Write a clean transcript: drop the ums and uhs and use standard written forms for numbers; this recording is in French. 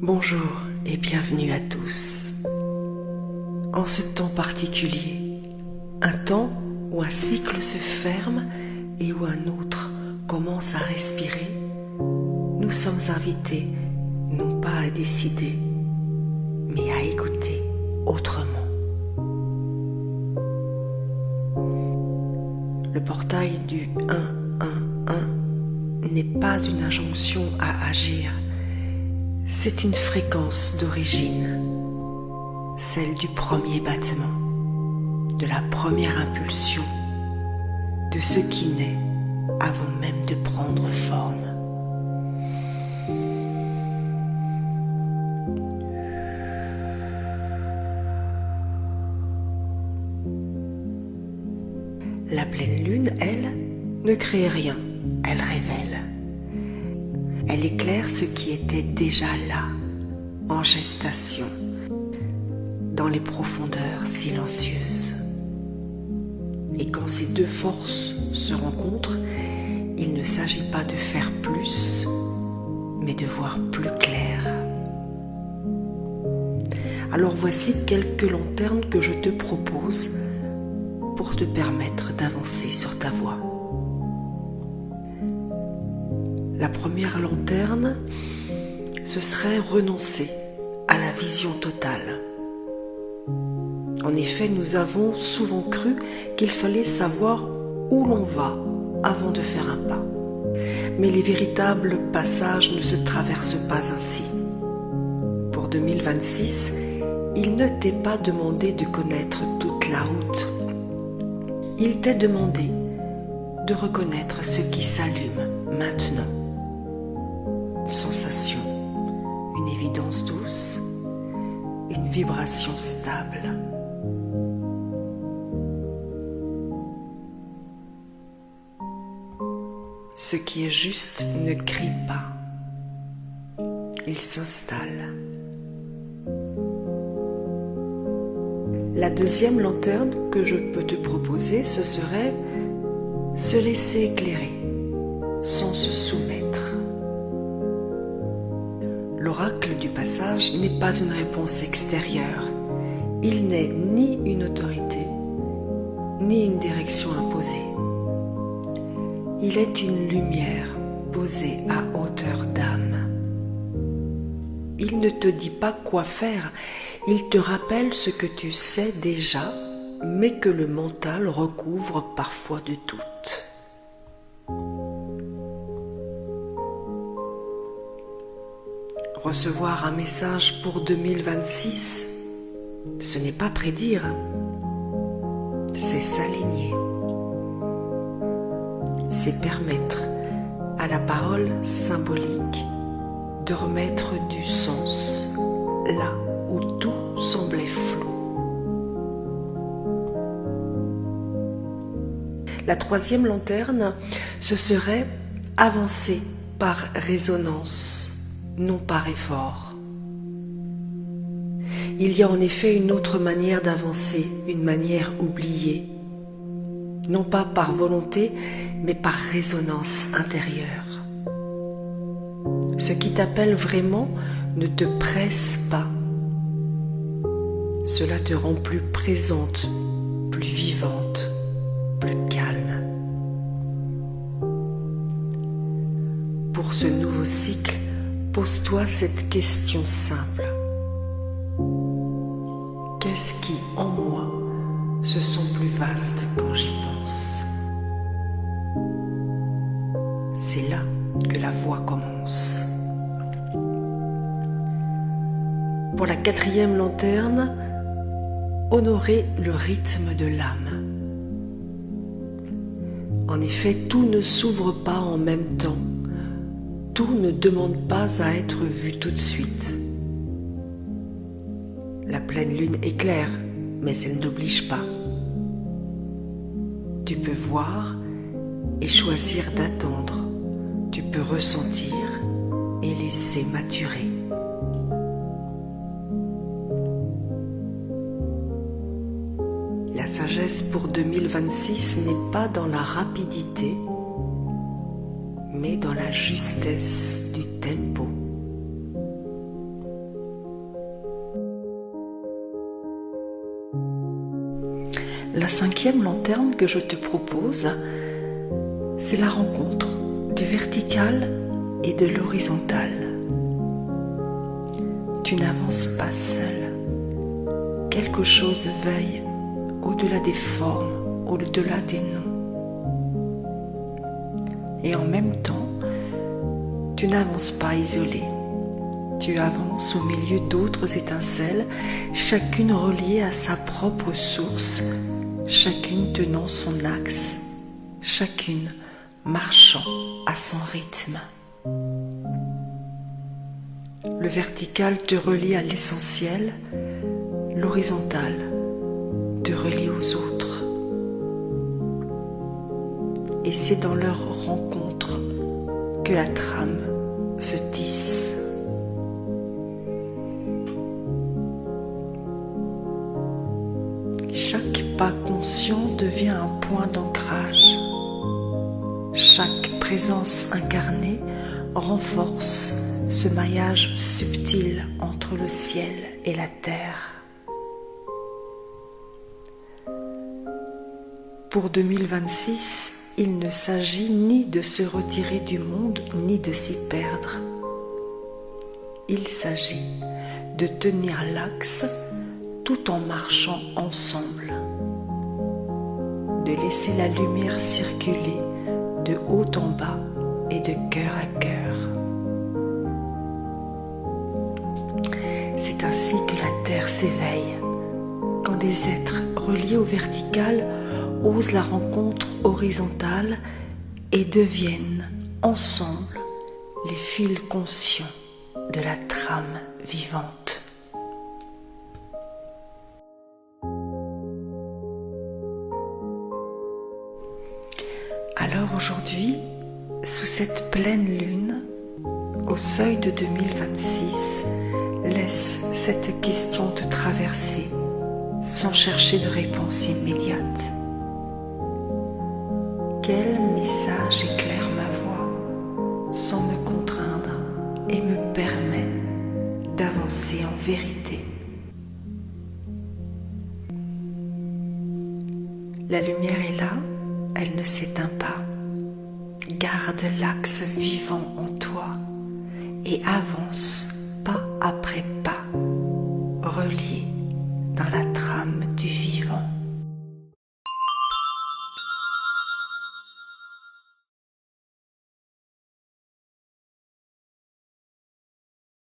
Bonjour et bienvenue à tous. En ce temps particulier, un temps où un cycle se ferme et où un autre commence à respirer, nous sommes invités non pas à décider, mais à écouter autrement. Le portail du 1-1-1 n'est pas une injonction à agir. C'est une fréquence d'origine, celle du premier battement, de la première impulsion, de ce qui naît avant même de prendre forme. La pleine lune, elle, ne crée rien, elle révèle. Elle éclaire ce qui était déjà là, en gestation, dans les profondeurs silencieuses. Et quand ces deux forces se rencontrent, il ne s'agit pas de faire plus, mais de voir plus clair. Alors voici quelques lanternes que je te propose pour te permettre d'avancer sur ta voie. La première lanterne, ce serait renoncer à la vision totale. En effet, nous avons souvent cru qu'il fallait savoir où l'on va avant de faire un pas. Mais les véritables passages ne se traversent pas ainsi. Pour 2026, il ne t'est pas demandé de connaître toute la route. Il t'est demandé de reconnaître ce qui s'allume maintenant. Une sensation, une évidence douce, une vibration stable. Ce qui est juste ne crie pas, il s'installe. La deuxième lanterne que je peux te proposer, ce serait se laisser éclairer, sans se soumettre. L'oracle du passage n'est pas une réponse extérieure. Il n'est ni une autorité, ni une direction imposée. Il est une lumière posée à hauteur d'âme. Il ne te dit pas quoi faire, il te rappelle ce que tu sais déjà, mais que le mental recouvre parfois de doutes. Recevoir un message pour 2026, ce n'est pas prédire, c'est s'aligner. C'est permettre à la parole symbolique de remettre du sens là où tout semblait flou. La troisième lanterne, ce serait avancer par résonance, non par effort. Il y a en effet une autre manière d'avancer, une manière oubliée, non pas par volonté, mais par résonance intérieure. Ce qui t'appelle vraiment ne te presse pas. Cela te rend plus présente, plus vivante, plus calme. Pour ce nouveau cycle, pose-toi cette question simple. Qu'est-ce qui, en moi, se sent plus vaste quand j'y pense? C'est là que la voie commence. Pour la quatrième lanterne, honorer le rythme de l'âme. En effet, tout ne s'ouvre pas en même temps. Tout ne demande pas à être vu tout de suite. La pleine lune éclaire, mais elle n'oblige pas. Tu peux voir et choisir d'attendre. Tu peux ressentir et laisser maturer. La sagesse pour 2026 n'est pas dans la rapidité, mais dans la justesse du tempo. La 5e lanterne que je te propose, c'est la rencontre du vertical et de l'horizontal. Tu n'avances pas seul. Quelque chose veille au-delà des formes, au-delà des noms. Et en même temps, tu n'avances pas isolé. Tu avances au milieu d'autres étincelles, chacune reliée à sa propre source, chacune tenant son axe, chacune marchant à son rythme. Le vertical te relie à l'essentiel, l'horizontal te relie aux autres. Et c'est dans leur rencontre que la trame se tisse. Chaque pas conscient devient un point d'ancrage. Chaque présence incarnée renforce ce maillage subtil entre le ciel et la terre. Pour 2026, il ne s'agit ni de se retirer du monde, ni de s'y perdre. Il s'agit de tenir l'axe tout en marchant ensemble, de laisser la lumière circuler de haut en bas et de cœur à cœur. C'est ainsi que la terre s'éveille, quand des êtres reliés au vertical osent la rencontre horizontale et deviennent ensemble les fils conscients de la trame vivante. Alors aujourd'hui, sous cette pleine lune, au seuil de 2026, laisse cette question te traverser sans chercher de réponse immédiate. Quel message éclaire ma voix sans me contraindre et me permet d'avancer en vérité? La lumière est là, elle ne s'éteint pas. Garde l'axe vivant en toi et avance pas après pas, relié dans la trame du vivant.